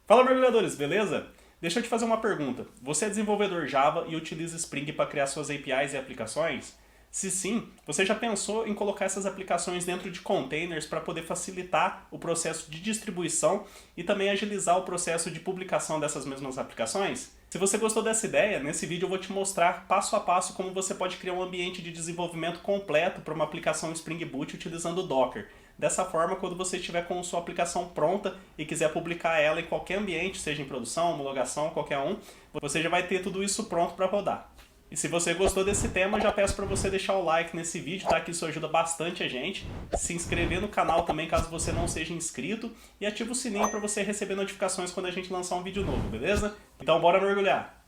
Fala, mergulhadores, beleza? Deixa eu te fazer uma pergunta. Você é desenvolvedor Java e utiliza Spring para criar suas APIs e aplicações? Se sim, você já pensou em colocar essas aplicações dentro de containers para poder facilitar o processo de distribuição e também agilizar o processo de publicação dessas mesmas aplicações? Se você gostou dessa ideia, nesse vídeo eu vou te mostrar passo a passo como você pode criar um ambiente de desenvolvimento completo para uma aplicação Spring Boot utilizando o Docker. Dessa forma, quando você estiver com sua aplicação pronta e quiser publicar ela em qualquer ambiente, seja em produção, homologação, qualquer um, você já vai ter tudo isso pronto para rodar. E se você gostou desse tema, eu já peço para você deixar o like nesse vídeo, tá? Que isso ajuda bastante a gente. Se inscrever no canal também, caso você não seja inscrito. E ativa o sininho para você receber notificações quando a gente lançar um vídeo novo, beleza? Então bora mergulhar!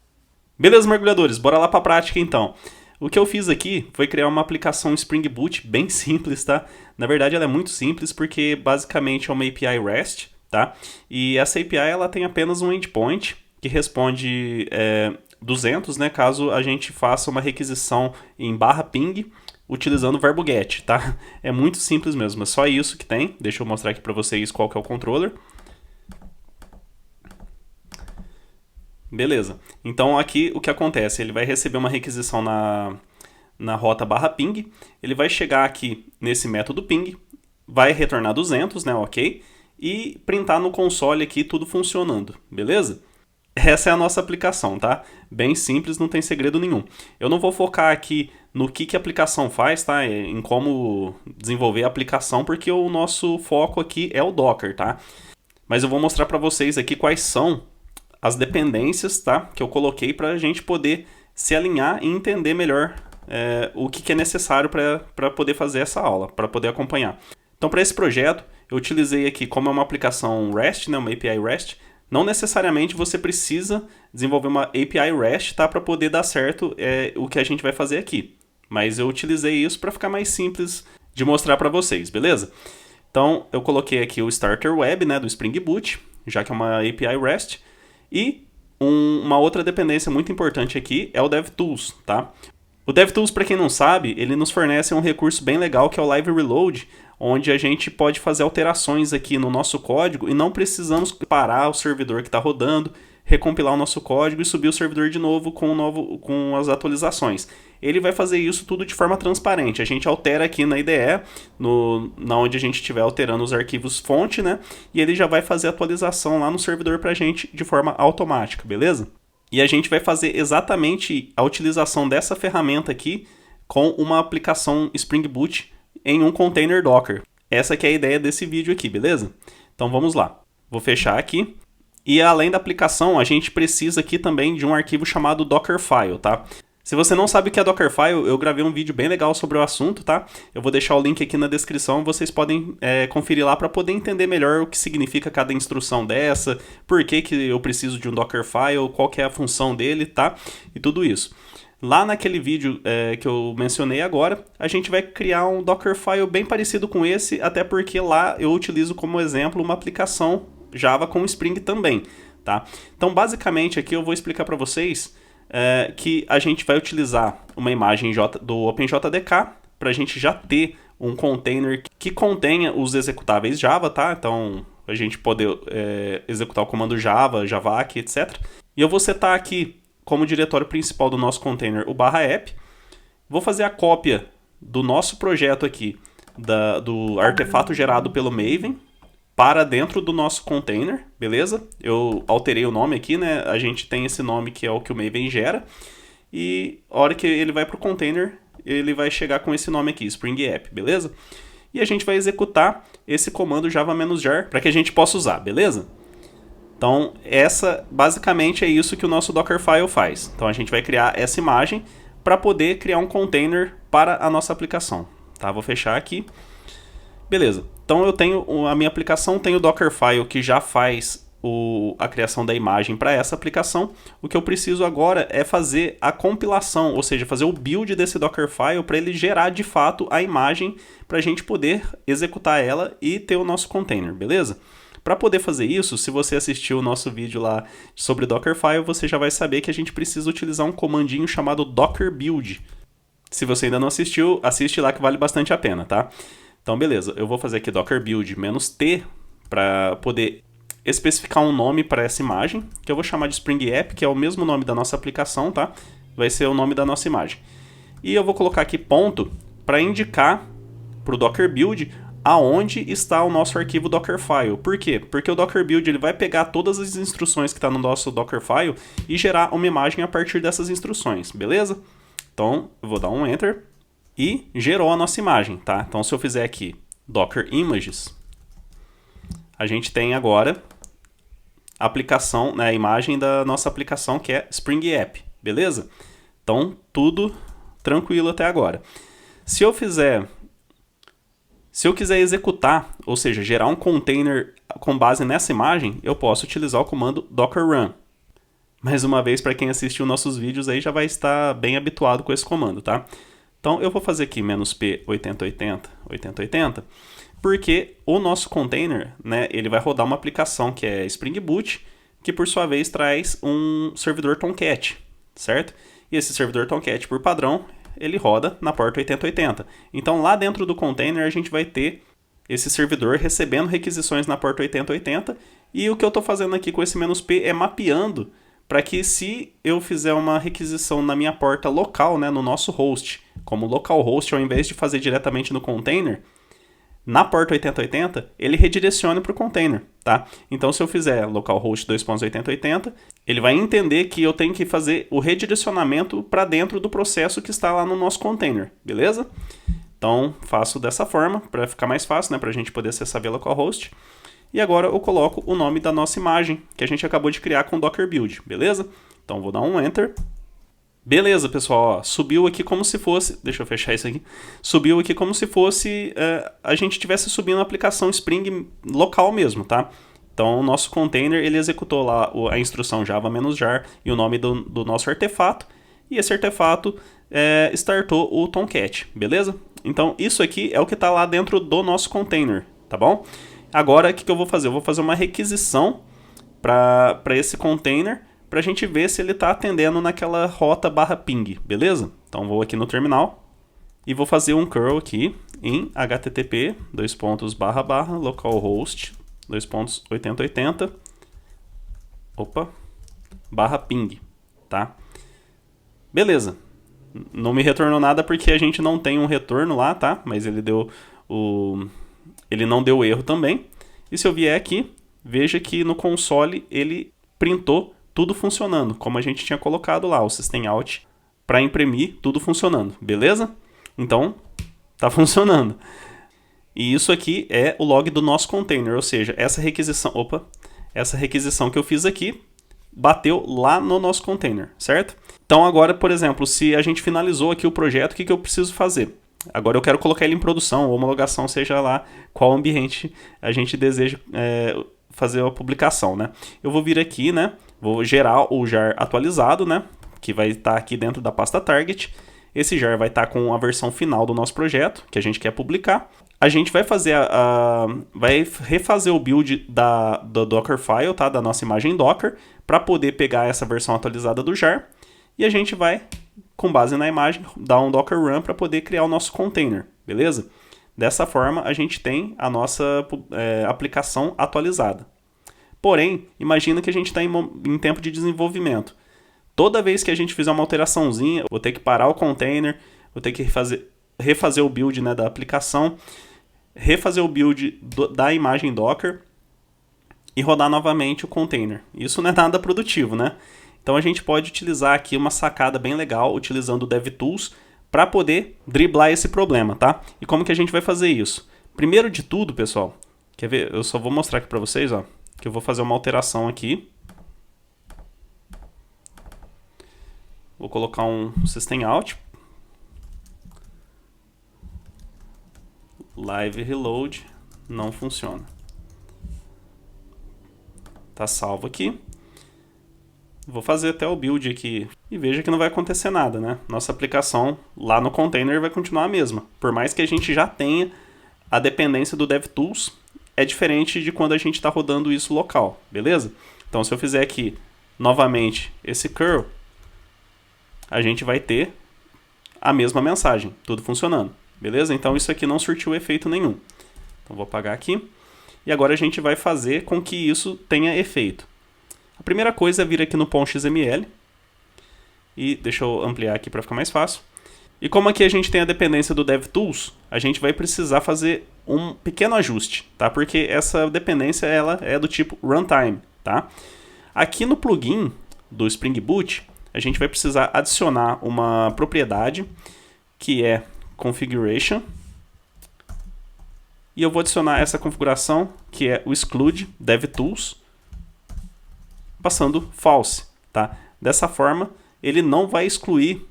Beleza, mergulhadores? Bora lá para a prática então. O que eu fiz aqui foi criar uma aplicação Spring Boot bem simples, tá? Na verdade ela é muito simples porque basicamente é uma API REST, tá? E essa API ela tem apenas um endpoint que responde 200, né? Caso a gente faça uma requisição em /ping utilizando o verbo get, tá? É muito simples mesmo, é só isso que tem. Deixa eu mostrar aqui para vocês qual que é o controller. Beleza, então aqui o que acontece, ele vai receber uma requisição na rota /ping, ele vai chegar aqui nesse método ping, vai retornar 200, né, ok, e printar no console aqui tudo funcionando, beleza? Essa é a nossa aplicação, tá? Bem simples, não tem segredo nenhum. Eu não vou focar aqui no que a aplicação faz, tá? Em como desenvolver a aplicação, porque o nosso foco aqui é o Docker, tá? Mas eu vou mostrar para vocês aqui quais são as dependências, tá, que eu coloquei para a gente poder se alinhar e entender melhor o que é necessário para poder fazer essa aula, para poder acompanhar. Então, para esse projeto, eu utilizei aqui, como é uma aplicação REST, né, uma API REST, não necessariamente você precisa desenvolver uma API REST, tá, para poder dar certo o que a gente vai fazer aqui. Mas eu utilizei isso para ficar mais simples de mostrar para vocês, beleza? Então, eu coloquei aqui o Starter Web, né, do Spring Boot, já que é uma API REST. E uma outra dependência muito importante aqui é o DevTools, tá? O DevTools, para quem não sabe, ele nos fornece um recurso bem legal que é o Live Reload, onde a gente pode fazer alterações aqui no nosso código e não precisamos parar o servidor que está rodando, recompilar o nosso código e subir o servidor de novo com as atualizações. Ele vai fazer isso tudo de forma transparente. A gente altera aqui na IDE, na onde a gente estiver alterando os arquivos fonte, né? E ele já vai fazer a atualização lá no servidor para a gente de forma automática, beleza? E a gente vai fazer exatamente a utilização dessa ferramenta aqui com uma aplicação Spring Boot em um container Docker. Essa que é a ideia desse vídeo aqui, beleza? Então vamos lá. Vou fechar aqui. E além da aplicação, a gente precisa aqui também de um arquivo chamado Dockerfile, tá? Se você não sabe o que é Dockerfile, eu gravei um vídeo bem legal sobre o assunto, tá? Eu vou deixar o link aqui na descrição, vocês podem conferir lá para poder entender melhor o que significa cada instrução dessa, por que eu preciso de um Dockerfile, qual que é a função dele, tá? E tudo isso. Lá naquele vídeo que eu mencionei agora, a gente vai criar um Dockerfile bem parecido com esse, até porque lá eu utilizo como exemplo uma aplicação Java com Spring também, tá? Então, basicamente, aqui eu vou explicar para vocês que a gente vai utilizar uma imagem do OpenJDK para a gente já ter um container que contenha os executáveis Java, tá? Então, a gente poder executar o comando Java, javac, etc. E eu vou setar aqui como diretório principal do nosso container o /app. Vou fazer a cópia do nosso projeto aqui, do artefato gerado pelo Maven, para dentro do nosso container, beleza? Eu alterei o nome aqui, né? A gente tem esse nome que é o que o Maven gera. E a hora que ele vai para o container, ele vai chegar com esse nome aqui, Spring App, beleza? E a gente vai executar esse comando java-jar para que a gente possa usar, beleza? Então, basicamente é isso que o nosso Dockerfile faz. Então, a gente vai criar essa imagem para poder criar um container para a nossa aplicação, tá? Vou fechar aqui. Beleza, então eu tenho a minha aplicação, tem o Dockerfile que já faz a criação da imagem para essa aplicação. O que eu preciso agora é fazer a compilação, ou seja, fazer o build desse Dockerfile para ele gerar de fato a imagem para a gente poder executar ela e ter o nosso container, beleza? Para poder fazer isso, se você assistiu o nosso vídeo lá sobre Dockerfile, você já vai saber que a gente precisa utilizar um comandinho chamado Docker Build. Se você ainda não assistiu, assiste lá que vale bastante a pena, tá? Então, beleza, eu vou fazer aqui Docker Build -t para poder especificar um nome para essa imagem, que eu vou chamar de Spring App, que é o mesmo nome da nossa aplicação, tá? Vai ser o nome da nossa imagem. E eu vou colocar aqui ponto para indicar para o Docker Build aonde está o nosso arquivo Dockerfile. Por quê? Porque o Docker Build ele vai pegar todas as instruções que está no nosso Dockerfile e gerar uma imagem a partir dessas instruções, beleza? Então, eu vou dar um Enter e gerou a nossa imagem, tá? Então, se eu fizer aqui Docker Images, a gente tem agora a aplicação, né, a imagem da nossa aplicação que é Spring App, beleza? Então, tudo tranquilo até agora. Se eu quiser executar, ou seja, gerar um container com base nessa imagem, eu posso utilizar o comando docker run. Mais uma vez, para quem assistiu nossos vídeos aí já vai estar bem habituado com esse comando, tá? Então eu vou fazer aqui "-p 8080", porque o nosso container, né, ele vai rodar uma aplicação que é Spring Boot, que por sua vez traz um servidor Tomcat, certo? E esse servidor Tomcat, por padrão, ele roda na porta 8080. Então lá dentro do container a gente vai ter esse servidor recebendo requisições na porta 8080, e o que eu estou fazendo aqui com esse "-p é mapeando para que se eu fizer uma requisição na minha porta local, né, no nosso host, como localhost, ao invés de fazer diretamente no container, na porta 8080, ele redirecione para o container, tá? Então, se eu fizer localhost 2.8080, ele vai entender que eu tenho que fazer o redirecionamento para dentro do processo que está lá no nosso container, beleza? Então, faço dessa forma, para ficar mais fácil, né, para a gente poder acessar via localhost. E agora eu coloco o nome da nossa imagem, que a gente acabou de criar com o Docker Build, beleza? Então, vou dar um Enter. Beleza, pessoal, ó, subiu aqui como se fosse... Deixa eu fechar isso aqui. Subiu aqui como se fosse... a gente estivesse subindo a aplicação Spring local mesmo, tá? Então, o nosso container, ele executou lá a instrução java-jar e o nome do nosso artefato. E esse artefato startou o Tomcat, beleza? Então, isso aqui é o que está lá dentro do nosso container, tá bom? Agora, o que eu vou fazer? Eu vou fazer uma requisição para esse container, para a gente ver se ele está atendendo naquela rota /ping, beleza? Então vou aqui no terminal e vou fazer um curl aqui em http localhost 2.8080 /ping, tá? Beleza. Não me retornou nada porque a gente não tem um retorno lá, tá? Mas ele não deu erro também. E se eu vier aqui, veja que no console ele printou tudo funcionando, como a gente tinha colocado lá, o system out, para imprimir tudo funcionando, beleza? Então, tá funcionando. E isso aqui é o log do nosso container, ou seja, essa requisição que eu fiz aqui bateu lá no nosso container, certo? Então agora, por exemplo, se a gente finalizou aqui o projeto, o que eu preciso fazer? Agora eu quero colocar ele em produção, ou homologação, seja lá qual ambiente a gente deseja fazer a publicação, né? Eu vou vir aqui, né? Vou gerar o jar atualizado, né? Que vai estar aqui dentro da pasta target. Esse jar vai estar com a versão final do nosso projeto, que a gente quer publicar. A gente vai fazer vai refazer o build do Dockerfile, tá? Da nossa imagem Docker, para poder pegar essa versão atualizada do jar. E a gente vai, com base na imagem, dar um Docker Run para poder criar o nosso container, beleza? Dessa forma, a gente tem a nossa aplicação atualizada. Porém, imagina que a gente está em tempo de desenvolvimento. Toda vez que a gente fizer uma alteraçãozinha, vou ter que parar o container, vou ter que refazer o build, né, da aplicação, refazer o build da imagem Docker e rodar novamente o container. Isso não é nada produtivo, né? Então a gente pode utilizar aqui uma sacada bem legal utilizando o DevTools para poder driblar esse problema, tá? E como que a gente vai fazer isso? Primeiro de tudo, pessoal, quer ver? Eu só vou mostrar aqui para vocês, ó, que eu vou fazer uma alteração aqui. Vou colocar um system out. Live reload não funciona. Tá salvo aqui. Vou fazer até o build aqui e veja que não vai acontecer nada, né? Nossa aplicação lá no container vai continuar a mesma. Por mais que a gente já tenha a dependência do DevTools, é diferente de quando a gente está rodando isso local, beleza? Então se eu fizer aqui novamente esse curl, a gente vai ter a mesma mensagem, tudo funcionando, beleza? Então isso aqui não surtiu efeito nenhum. Então vou apagar aqui. e agora a gente vai fazer com que isso tenha efeito. A primeira coisa é vir aqui no .xml, e deixa eu ampliar aqui para ficar mais fácil. E como aqui a gente tem a dependência do DevTools, a gente vai precisar fazer um pequeno ajuste, tá? Porque essa dependência ela é do tipo runtime, tá? Aqui no plugin do Spring Boot, a gente vai precisar adicionar uma propriedade que é configuration. E eu vou adicionar essa configuração que é o exclude DevTools, passando false, tá? Dessa forma, ele não vai excluir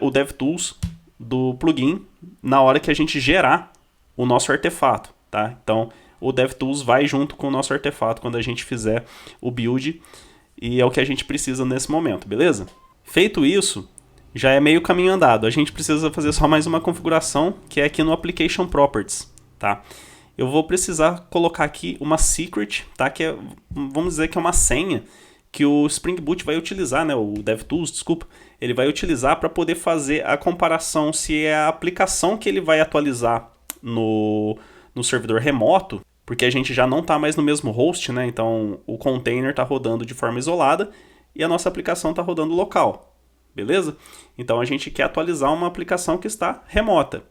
o DevTools do plugin na hora que a gente gerar o nosso artefato, tá? Então, o DevTools vai junto com o nosso artefato quando a gente fizer o build, e é o que a gente precisa nesse momento, beleza? Feito isso, já é meio caminho andado. A gente precisa fazer só mais uma configuração, que é aqui no Application Properties, tá? Eu vou precisar colocar aqui uma secret, tá? Que é, vamos dizer que é uma senha que o Spring Boot vai utilizar, né? O DevTools, desculpa, ele vai utilizar para poder fazer a comparação se é a aplicação que ele vai atualizar no servidor remoto, porque a gente já não está mais no mesmo host, né? Então o container está rodando de forma isolada e a nossa aplicação está rodando local, beleza? Então a gente quer atualizar uma aplicação que está remota.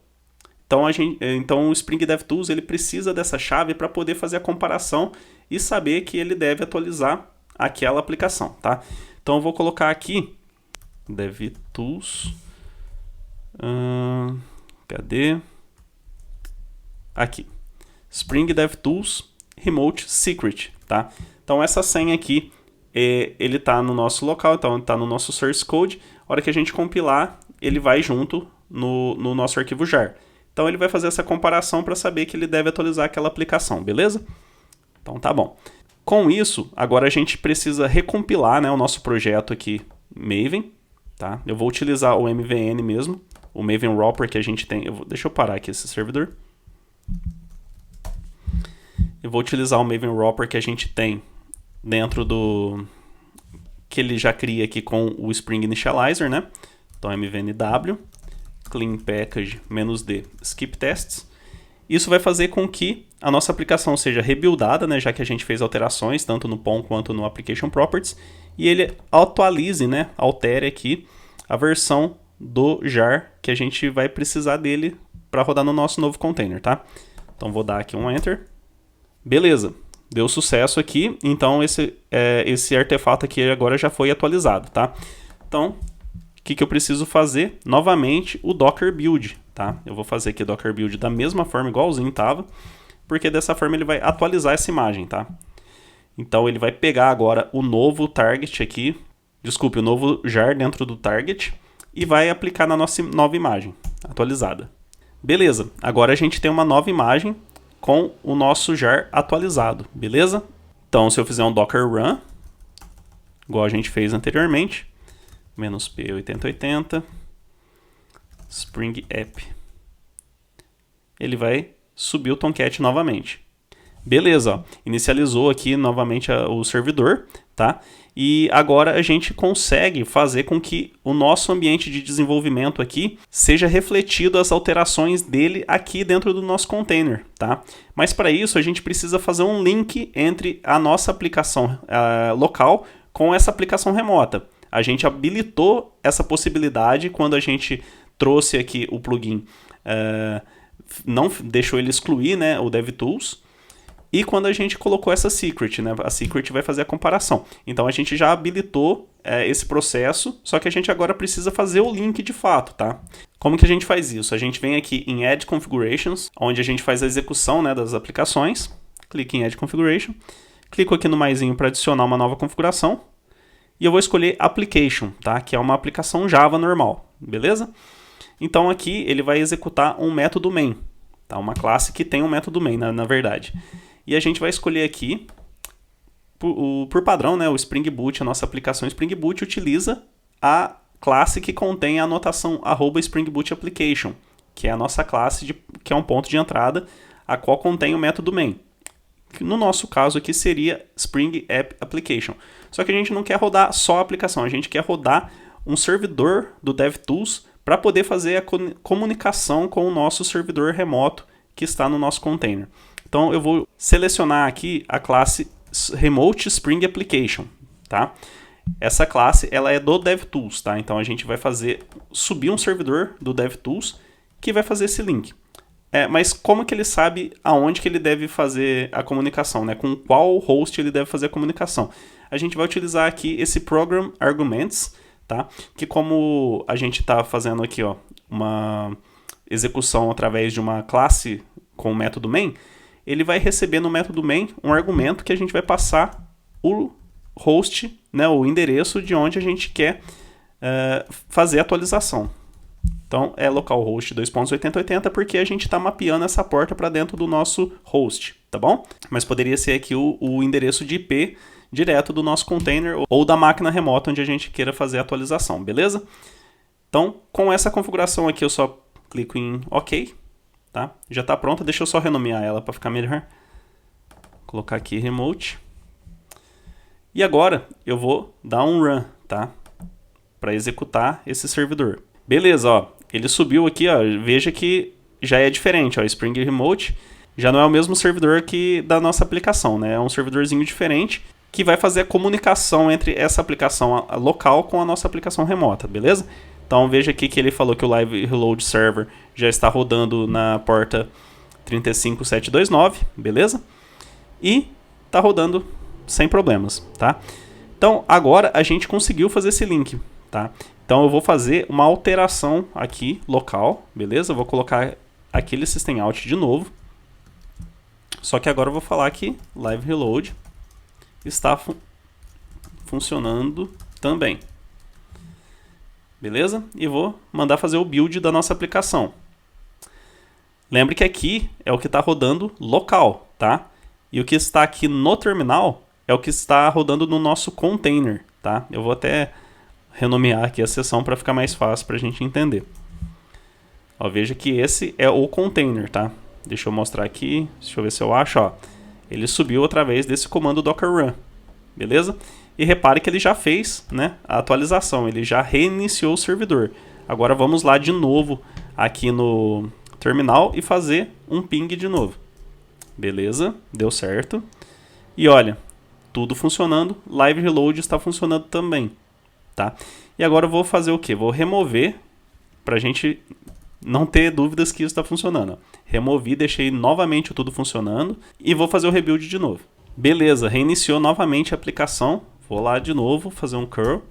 Então o Spring DevTools ele precisa dessa chave para poder fazer a comparação e saber que ele deve atualizar aquela aplicação, tá? Então eu vou colocar aqui DevTools, cadê? Aqui, Spring DevTools Remote Secret, tá? Então essa senha aqui, ele tá no nosso local, então tá no nosso source code. A hora que a gente compilar, ele vai junto no nosso arquivo jar. Então ele vai fazer essa comparação para saber que ele deve atualizar aquela aplicação, beleza? Então tá bom. Com isso, agora a gente precisa recompilar, né, o nosso projeto aqui, Maven, tá? Eu vou utilizar o MVN mesmo, o Maven Wrapper que a gente tem. Deixa eu parar aqui esse servidor. Eu vou utilizar o Maven Wrapper que a gente tem dentro do... que ele já cria aqui com o Spring Initializer, né? Então mvnw, clean package -d skip tests. Isso vai fazer com que a nossa aplicação seja rebuildada, né, já que a gente fez alterações tanto no POM quanto no Application Properties, e ele atualize, né, altere aqui a versão do jar que a gente vai precisar dele para rodar no nosso novo container, tá? Então vou dar aqui um Enter. Beleza, deu sucesso aqui, então esse artefato aqui agora já foi atualizado, tá? Então, o que eu preciso fazer? Novamente o Docker Build, tá? Eu vou fazer aqui o Docker Build da mesma forma, igualzinho estava, porque dessa forma ele vai atualizar essa imagem, tá? Então ele vai pegar agora o novo target aqui, desculpe, o novo jar dentro do target e vai aplicar na nossa nova imagem atualizada. Beleza, agora a gente tem uma nova imagem com o nosso jar atualizado, beleza? Então se eu fizer um docker run, igual a gente fez anteriormente, -p8080 Spring App, ele vai subir o Tomcat novamente. Beleza, ó, inicializou aqui novamente o servidor, tá? E agora a gente consegue fazer com que o nosso ambiente de desenvolvimento aqui seja refletido as alterações dele aqui dentro do nosso container, tá? Mas para isso a gente precisa fazer um link entre a nossa aplicação local com essa aplicação remota. A gente habilitou essa possibilidade quando a gente trouxe aqui o plugin, não deixou ele excluir, né, o DevTools, e quando a gente colocou essa secret, né, a secret vai fazer a comparação. Então a gente já habilitou esse processo, só que a gente agora precisa fazer o link de fato, tá? Como que a gente faz isso? A gente vem aqui em Add Configurations, onde a gente faz a execução, né, das aplicações, clica em Add Configuration, clico aqui no maisinho para adicionar uma nova configuração, e eu vou escolher Application, tá? Que é uma aplicação Java normal, beleza? Então aqui ele vai executar um método main, tá? Uma classe que tem um método main, na verdade. E a gente vai escolher aqui, por padrão, né? O Spring Boot, a nossa aplicação Spring Boot utiliza a classe que contém a anotação @SpringBootApplication, que é a nossa classe, que é um ponto de entrada, a qual contém o método main. Que no nosso caso aqui seria Spring App Application. Só que a gente não quer rodar só a aplicação, a gente quer rodar um servidor do DevTools para poder fazer a comunicação com o nosso servidor remoto que está no nosso container. Então eu vou selecionar aqui a classe Remote Spring Application, tá? Essa classe ela é do DevTools, tá? Então a gente vai subir um servidor do DevTools que vai fazer esse link. Mas como que ele sabe aonde que ele deve fazer a comunicação, né? Com qual host ele deve fazer a comunicação? A gente vai utilizar aqui esse Program Arguments, tá? Que como a gente está fazendo aqui, ó, uma execução através de uma classe com o método main, ele vai receber no método main um argumento que a gente vai passar o host, né, o endereço de onde a gente quer fazer a atualização. Então é localhost 2.8080 porque a gente está mapeando essa porta para dentro do nosso host, tá bom? Mas poderia ser aqui o endereço de IP direto do nosso container ou da máquina remota onde a gente queira fazer a atualização, beleza? Então com essa configuração aqui eu só clico em OK, tá? Já está pronta, deixa eu só renomear ela para ficar melhor. Vou colocar aqui remote. E agora eu vou dar um run, tá? Para executar esse servidor. Beleza, ó. Ele subiu aqui, ó. Veja que já é diferente, ó. Spring Remote já não é o mesmo servidor que da nossa aplicação, né? É um servidorzinho diferente que vai fazer a comunicação entre essa aplicação local com a nossa aplicação remota, beleza? Então veja aqui que ele falou que o Live Reload Server já está rodando na porta 35729, beleza? E está rodando sem problemas, tá? Então agora a gente conseguiu fazer esse link, tá? Então eu vou fazer uma alteração aqui local, beleza? Eu vou colocar aquele System Out de novo. Só que agora eu vou falar que Live Reload está funcionando também. Beleza? E vou mandar fazer o build da nossa aplicação. Lembre que aqui é o que está rodando local, tá? E o que está aqui no terminal é o que está rodando no nosso container, tá? Eu vou até renomear aqui a seção para ficar mais fácil para a gente entender. Ó, veja que esse é o container, tá? Deixa eu mostrar aqui, deixa eu ver se eu acho, ó. Ele subiu através desse comando docker run, beleza? E repare que ele já fez, né, a atualização, ele já reiniciou o servidor. Agora vamos lá de novo aqui no terminal e fazer um ping de novo. Beleza, deu certo. E olha, tudo funcionando, Live Reload está funcionando também, tá? E agora eu vou fazer o que? Vou remover, para a gente não ter dúvidas que isso está funcionando. Removi, deixei novamente tudo funcionando e vou fazer o rebuild de novo. Beleza, reiniciou novamente a aplicação. Vou lá de novo, fazer um curl.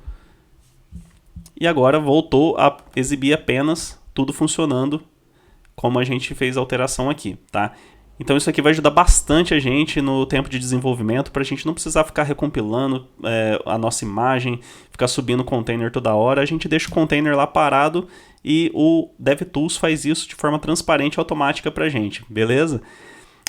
E agora voltou a exibir apenas tudo funcionando como a gente fez a alteração aqui, tá? Então isso aqui vai ajudar bastante a gente no tempo de desenvolvimento, para a gente não precisar ficar recompilando a nossa imagem, ficar subindo o container toda hora. A gente deixa o container lá parado e o DevTools faz isso de forma transparente e automática para a gente, beleza?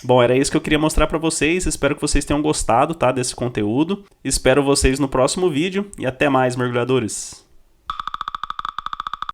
Bom, era isso que eu queria mostrar para vocês. Espero que vocês tenham gostado, tá, desse conteúdo. Espero vocês no próximo vídeo e até mais, mergulhadores!